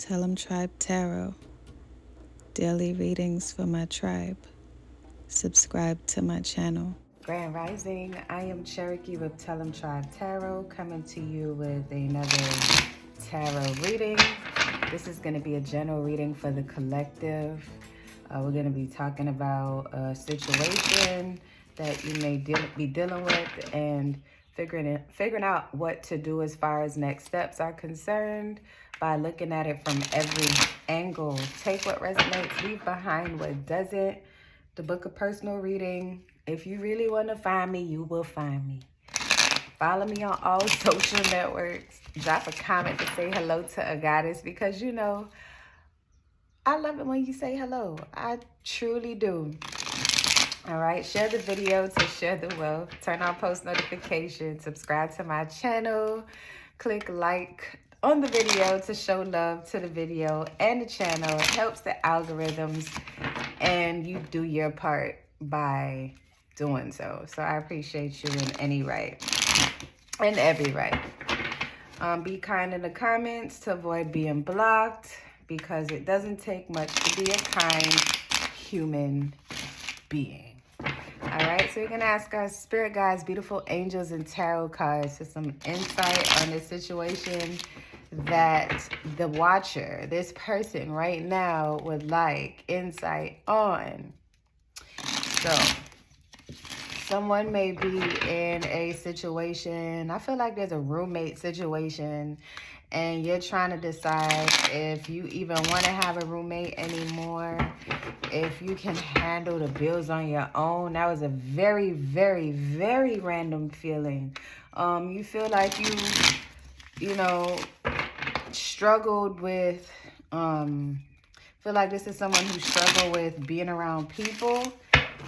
Tell 'em Tribe Tarot. Daily readings for my tribe. Subscribe to my channel. Grand Rising, I am Cherokee with Tell 'em Tribe Tarot, coming to you with another tarot reading. This is going to be a general reading for the collective. We're going to be talking about a situation that you may be dealing with and figuring out what to do as far as next steps are concerned by looking at it from every angle. Take what resonates, leave behind what doesn't. The Book of Personal Reading. If you really want to find me, you will find me. Follow me on all social networks. Drop a comment to say hello to a goddess, because you know, I love it when you say hello. I truly do. All right, share the video to share the wealth. Turn on post notifications. Subscribe to my channel. Click like on the video to show love to the video and the channel. It helps the algorithms, and you do your part by doing so. So I appreciate you in any right and every right. Be kind in the comments to avoid being blocked, because it doesn't take much to be a kind human being. All right, so we're going to ask our spirit guides, beautiful angels, and tarot cards for some insight on this situation that the watcher, this person right now, would like insight on. So someone may be in a situation, I feel like there's a roommate situation, and you're trying to decide if you even want to have a roommate anymore, if you can handle the bills on your own. That was a very, very, very random feeling. You feel like you know, struggled with, feel like this is someone who struggled with being around people,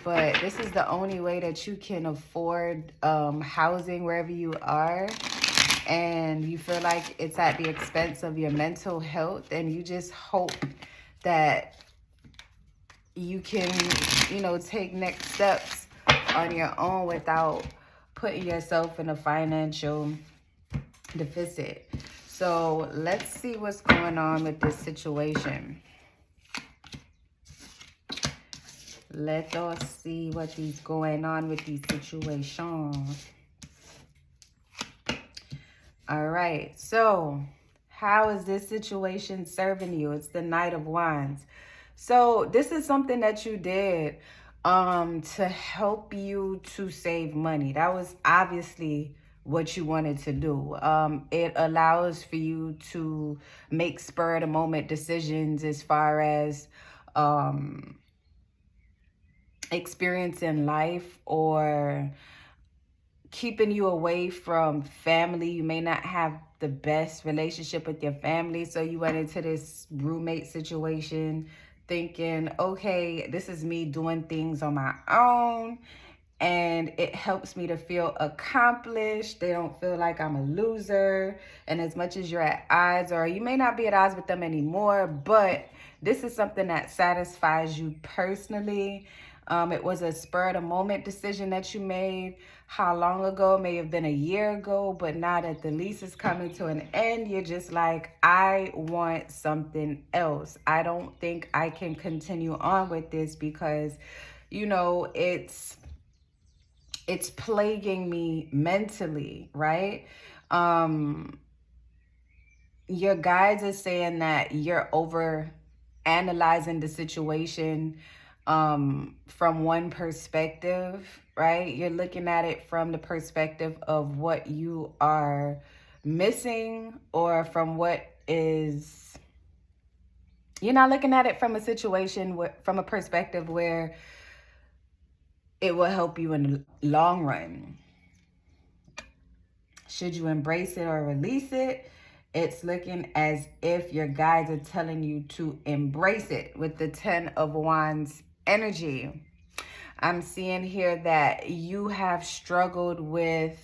but this is the only way that you can afford housing wherever you are. And you feel like it's at the expense of your mental health, and you just hope that you can, you know, take next steps on your own without putting yourself in a financial deficit. So let's see what's going on with this situation. Let us see what is going on with this situation. All right, so how is this situation serving you? It's the Knight of Wands. So this is something that you did to help you to save money. That was obviously what you wanted to do. It allows for you to make spur-of-the-moment decisions as far as experience in life, or keeping you away from family. You may not have the best relationship with your family, so you went into this roommate situation thinking, okay, this is me doing things on my own, and it helps me to feel accomplished. They don't feel like I'm a loser. And as much as you're at odds, or you may not be at odds with them anymore, but this is something that satisfies you personally. It was a spur-of-the-moment decision that you made. How long ago? May have been a year ago, but now that the lease is coming to an end, you're just like, I want something else. I don't think I can continue on with this, because, you know, it's plaguing me mentally, right? Your guides are saying that you're over analyzing the situation from one perspective, right? You're looking at it from the perspective of what you are missing, or from what is, you're not looking at it from a situation from a perspective where it will help you in the long run. Should you embrace it or release it? It's looking as if your guides are telling you to embrace it with the 10 of Wands energy. I'm seeing here that you have struggled with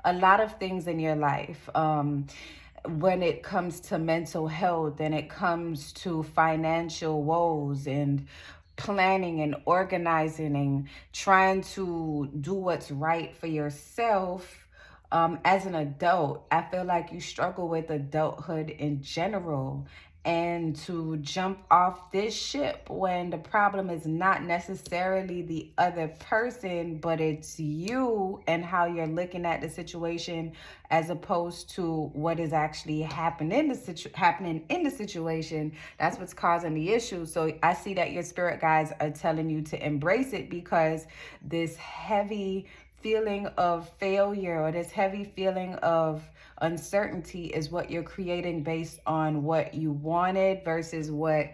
a lot of things in your life. When it comes to mental health, and it comes to financial woes, and planning and organizing and trying to do what's right for yourself. As an adult, I feel like you struggle with adulthood in general, and to jump off this ship when the problem is not necessarily the other person, but it's you and how you're looking at the situation as opposed to what is actually happening in the situation. That's what's causing the issue. So I see that your spirit guides are telling you to embrace it, because this heavy feeling of failure or this heavy feeling of uncertainty is what you're creating based on what you wanted versus what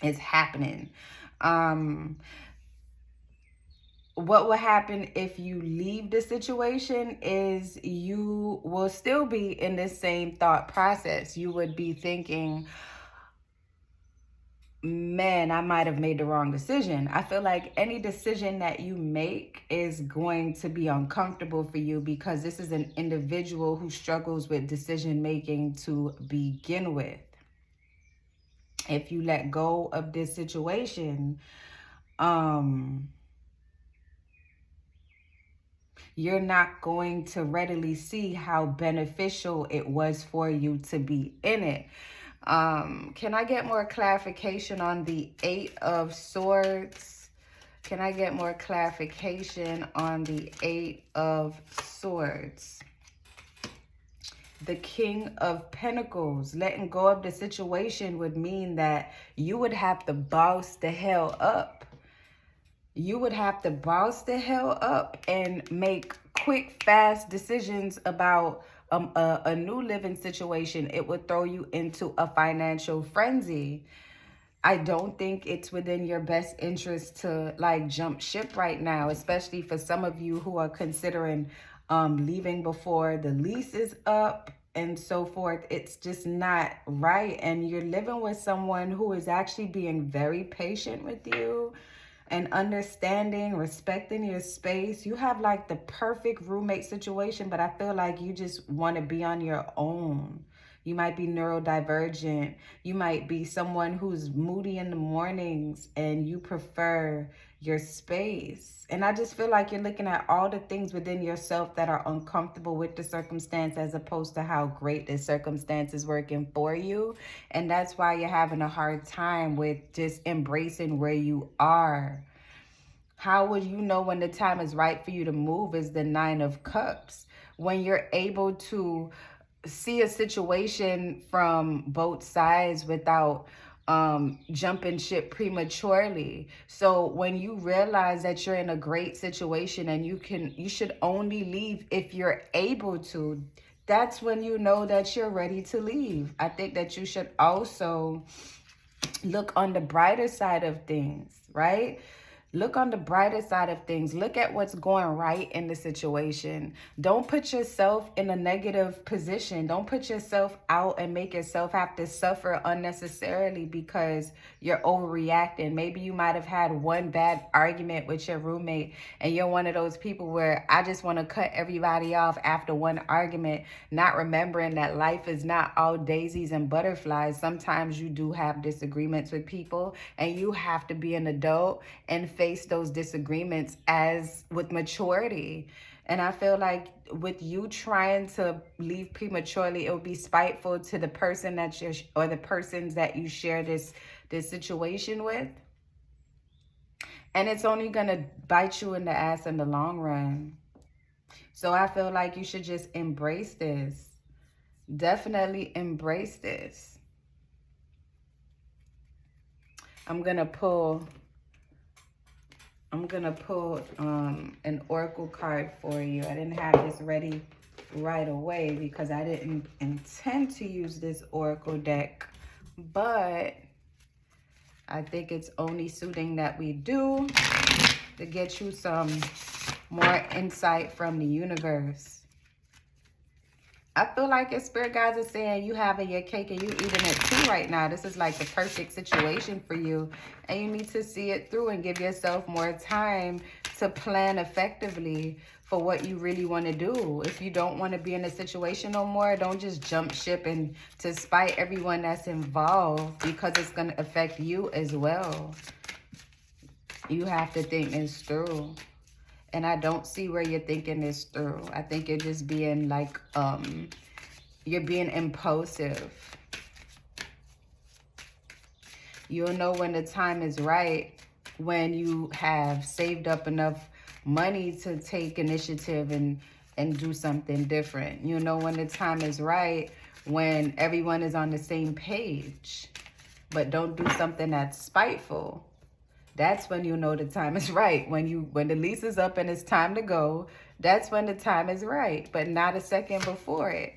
is happening. What will happen if you leave the situation is you will still be in the same thought process. You would be thinking, man, I might have made the wrong decision. I feel like any decision that you make is going to be uncomfortable for you, because this is an individual who struggles with decision making to begin with. If you let go of this situation, you're not going to readily see how beneficial it was for you to be in it. Can I get more clarification on the Eight of Swords? Can I get more clarification on the Eight of Swords? The King of Pentacles. Letting go of the situation would mean that you would have to boss the hell up. You would have to boss the hell up and make quick, fast decisions about a new living situation. It would throw you into a financial frenzy. I don't think it's within your best interest to like jump ship right now, especially for some of you who are considering leaving before the lease is up and so forth. It's just not right. And you're living with someone who is actually being very patient with you and understanding, respecting your space. You have like the perfect roommate situation, but I feel like you just want to be on your own. You might be neurodivergent. You might be someone who's moody in the mornings and you prefer your space. And I just feel like you're looking at all the things within yourself that are uncomfortable with the circumstance as opposed to how great the circumstance is working for you. And that's why you're having a hard time with just embracing where you are. How would you know when the time is right for you to move is the Nine of Cups. When you're able to see a situation from both sides without jumping ship prematurely. So when you realize that you're in a great situation and you should only leave if you're able to, that's when you know that you're ready to leave. I think that you should also look on the brighter side of things, right? Look on the brighter side of things. Look at what's going right in the situation. Don't put yourself in a negative position. Don't put yourself out and make yourself have to suffer unnecessarily because you're overreacting. Maybe you might have had one bad argument with your roommate and you're one of those people where I just want to cut everybody off after one argument, not remembering that life is not all daisies and butterflies. Sometimes you do have disagreements with people and you have to be an adult and face those disagreements as with maturity. And I feel like with you trying to leave prematurely, it would be spiteful to the person that you're, or the persons that you share this situation with. And it's only gonna bite you in the ass in the long run. So I feel like you should just embrace this. Definitely embrace this. I'm gonna pull an oracle card for you. I didn't have this ready right away because I didn't intend to use this oracle deck, but I think it's only suiting that we do to get you some more insight from the universe. I feel like your spirit guides are saying you having your cake and you eating it too right now. This is like the perfect situation for you. And you need to see it through and give yourself more time to plan effectively for what you really want to do. If you don't want to be in a situation no more, don't just jump ship and to spite everyone that's involved, because it's going to affect you as well. You have to think this through. And I don't see where you're thinking this through. I think you're just being like, you're being impulsive. You'll know when the time is right, when you have saved up enough money to take initiative and do something different. You know when the time is right, when everyone is on the same page. But don't do something that's spiteful. That's when you know the time is right. When the lease is up and it's time to go, that's when the time is right, but not a second before it.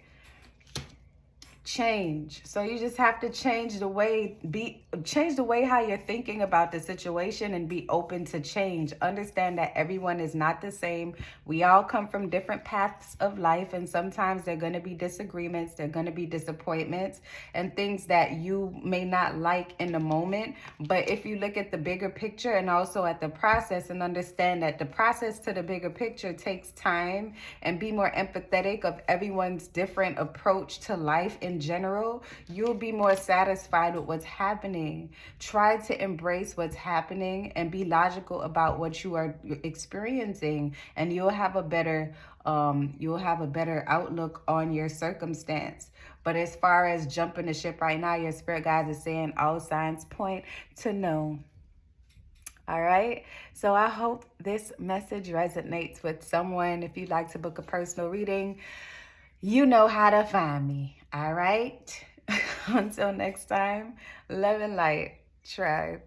Change. So you just have to change the way how you're thinking about the situation and be open to change. Understand that everyone is not the same. We all come from different paths of life, and sometimes there're going to be disagreements, there're going to be disappointments and things that you may not like in the moment. But if you look at the bigger picture and also at the process and understand that the process to the bigger picture takes time, and be more empathetic of everyone's different approach to life in general, you'll be more satisfied with what's happening. Try to embrace what's happening and be logical about what you are experiencing, and you'll have a better outlook on your circumstance. But as far as jumping the ship right now, your spirit guides are saying all signs point to no. All right. So I hope this message resonates with someone. If you'd like to book a personal reading, you know how to find me. All right. Until next time, love and light, tribe.